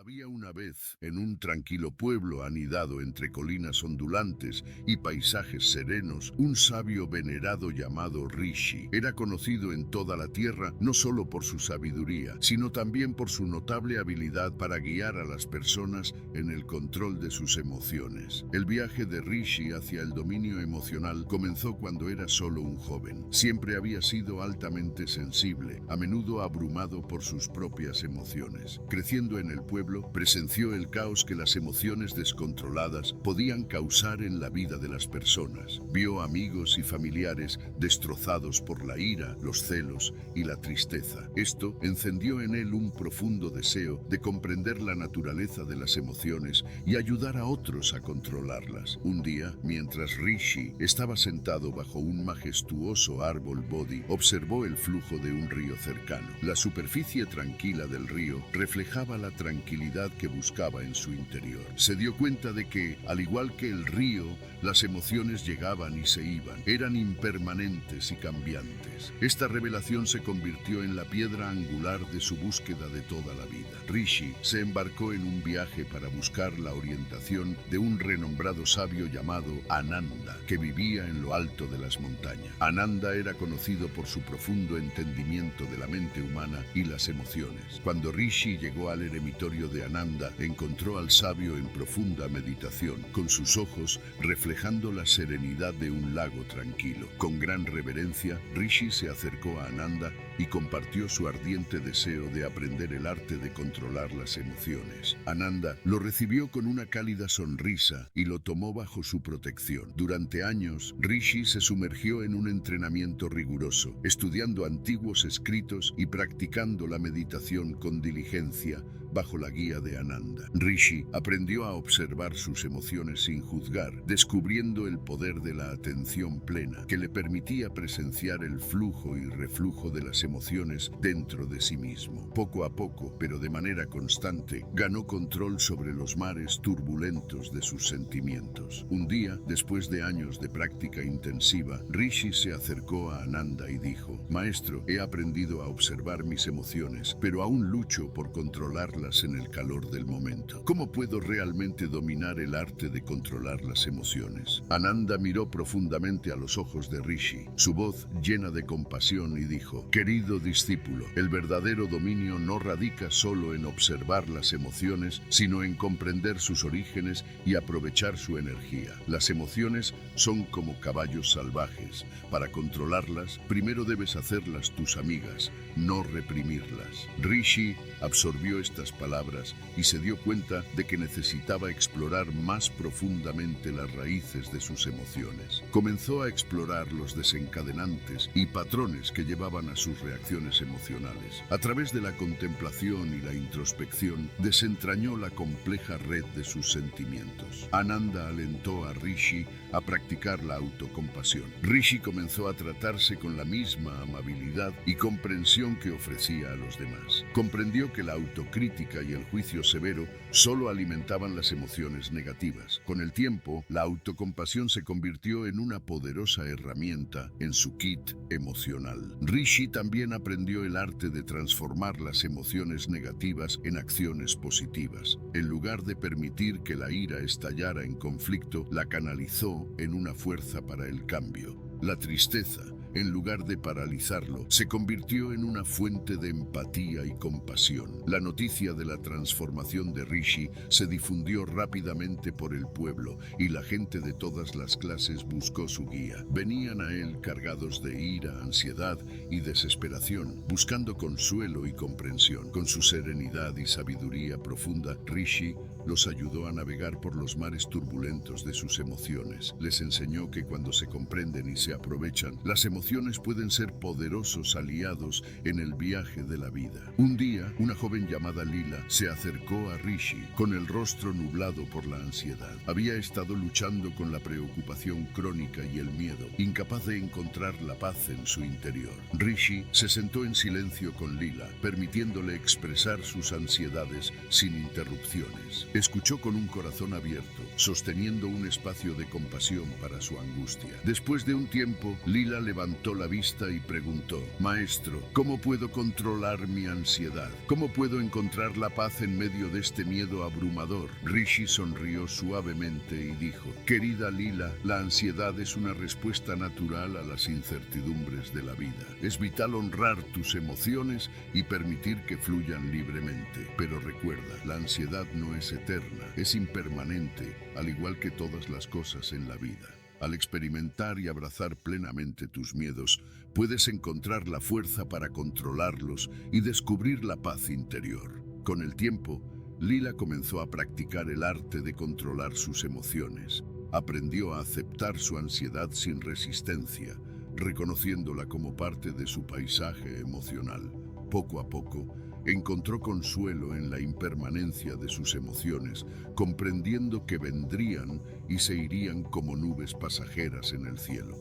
Había una vez, en un tranquilo pueblo anidado entre colinas ondulantes y paisajes serenos, un sabio venerado llamado Rishi. Era conocido en toda la tierra no solo por su sabiduría, sino también por su notable habilidad para guiar a las personas en el control de sus emociones. El viaje de Rishi hacia el dominio emocional comenzó cuando era solo un joven. Siempre había sido altamente sensible, a menudo abrumado por sus propias emociones. Creciendo en el pueblo, presenció el caos que las emociones descontroladas podían causar en la vida de las personas. Vio amigos y familiares destrozados por la ira, los celos y la tristeza. Esto encendió en él un profundo deseo de comprender la naturaleza de las emociones y ayudar a otros a controlarlas. Un día, mientras Rishi estaba sentado bajo un majestuoso árbol bodhi, observó el flujo de un río cercano. La superficie tranquila del río reflejaba la tranquilidad que buscaba en su interior. Se dio cuenta de que, al igual que el río, las emociones llegaban y se iban, eran impermanentes y cambiantes. Esta revelación se convirtió en la piedra angular de su búsqueda de toda la vida. Rishi se embarcó en un viaje para buscar la orientación de un renombrado sabio llamado Ananda, que vivía en lo alto de las montañas. Ananda era conocido por su profundo entendimiento de la mente humana y las emociones. Cuando Rishi llegó al eremitorio de Ananda, encontró al sabio en profunda meditación, con sus ojos reflejando la serenidad de un lago tranquilo. Con gran reverencia, Rishi se acercó a Ananda y compartió su ardiente deseo de aprender el arte de controlar las emociones. Ananda lo recibió con una cálida sonrisa y lo tomó bajo su protección. Durante años, Rishi se sumergió en un entrenamiento riguroso, estudiando antiguos escritos y practicando la meditación con diligencia bajo la guía de Ananda. Rishi aprendió a observar sus emociones sin juzgar, descubriendo el poder de la atención plena, que le permitía presenciar el flujo y reflujo de las emociones dentro de sí mismo. Poco a poco, pero de manera constante, ganó control sobre los mares turbulentos de sus sentimientos. Un día, después de años de práctica intensiva, Rishi se acercó a Ananda y dijo: «Maestro, he aprendido a observar mis emociones, pero aún lucho por controlarlas en el calor del momento. ¿Cómo puedo realmente dominar el arte de controlar las emociones?». Ananda miró profundamente a los ojos de Rishi, su voz llena de compasión, y dijo: «Querido discípulo, el verdadero dominio no radica solo en observar las emociones, sino en comprender sus orígenes y aprovechar su energía. Las emociones son como caballos salvajes. Para controlarlas, primero debes hacerlas tus amigas, no reprimirlas». Rishi absorbió estas palabras y se dio cuenta de que necesitaba explorar más profundamente las raíces de sus emociones. Comenzó a explorar los desencadenantes y patrones que llevaban a sus reacciones emocionales. A través de la contemplación y la introspección, desentrañó la compleja red de sus sentimientos. Ananda alentó a Rishi a practicar la autocompasión. Rishi comenzó a tratarse con la misma amabilidad y comprensión que ofrecía a los demás. Comprendió que la autocrítica y el juicio severo solo alimentaban las emociones negativas. Con el tiempo, la autocompasión se convirtió en una poderosa herramienta en su kit emocional. Rishi también aprendió el arte de transformar las emociones negativas en acciones positivas. En lugar de permitir que la ira estallara en conflicto, la canalizó en una fuerza para el cambio. La tristeza, en lugar de paralizarlo, se convirtió en una fuente de empatía y compasión. La noticia de la transformación de Rishi se difundió rápidamente por el pueblo y la gente de todas las clases buscó su guía. Venían a él cargados de ira, ansiedad y desesperación, buscando consuelo y comprensión. Con su serenidad y sabiduría profunda, Rishi los ayudó a navegar por los mares turbulentos de sus emociones. Les enseñó que cuando se comprenden y se aprovechan, las emociones pueden ser poderosos aliados en el viaje de la vida. Un día, una joven llamada Lila se acercó a Rishi con el rostro nublado por la ansiedad. Había estado luchando con la preocupación crónica y el miedo, incapaz de encontrar la paz en su interior. Rishi se sentó en silencio con Lila, permitiéndole expresar sus ansiedades sin interrupciones. Escuchó con un corazón abierto, sosteniendo un espacio de compasión para su angustia. Después de un tiempo, Lila levantó la vista y preguntó: Maestro, ¿cómo puedo controlar mi ansiedad? ¿Cómo puedo encontrar la paz en medio de este miedo abrumador? Rishi sonrió suavemente y dijo: Querida Lila, la ansiedad es una respuesta natural a las incertidumbres de la vida. Es vital honrar tus emociones y permitir que fluyan libremente. Pero recuerda, la ansiedad no es eterna, es impermanente, al igual que todas las cosas en la vida. Al experimentar y abrazar plenamente tus miedos, puedes encontrar la fuerza para controlarlos y descubrir la paz interior. Con el tiempo, Lila comenzó a practicar el arte de controlar sus emociones. Aprendió a aceptar su ansiedad sin resistencia, reconociéndola como parte de su paisaje emocional. Poco a poco, encontró consuelo en la impermanencia de sus emociones, comprendiendo que vendrían y se irían como nubes pasajeras en el cielo.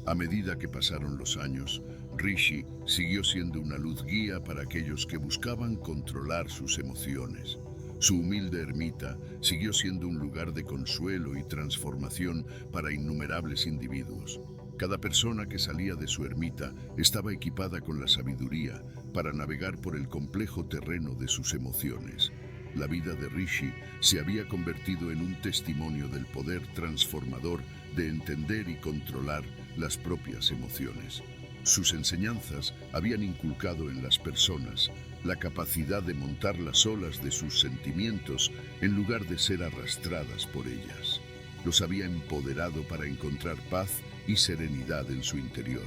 A medida que pasaron los años, Rishi siguió siendo una luz guía para aquellos que buscaban controlar sus emociones. Su humilde ermita siguió siendo un lugar de consuelo y transformación para innumerables individuos. Cada persona que salía de su ermita estaba equipada con la sabiduría para navegar por el complejo terreno de sus emociones. La vida de Rishi se había convertido en un testimonio del poder transformador de entender y controlar las propias emociones. Sus enseñanzas habían inculcado en las personas la capacidad de montar las olas de sus sentimientos en lugar de ser arrastradas por ellas. Los había empoderado para encontrar paz y serenidad en su interior,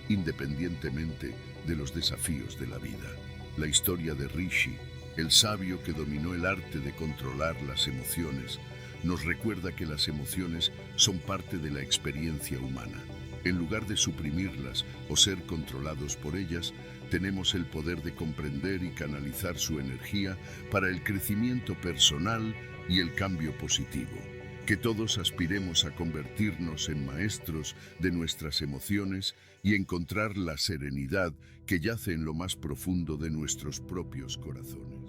independientemente de los desafíos de la vida. La historia de Rishi, el sabio que dominó el arte de controlar las emociones, nos recuerda que las emociones son parte de la experiencia humana. En lugar de suprimirlas o ser controlados por ellas, tenemos el poder de comprender y canalizar su energía para el crecimiento personal y el cambio positivo. Que todos aspiremos a convertirnos en maestros de nuestras emociones y encontrar la serenidad que yace en lo más profundo de nuestros propios corazones.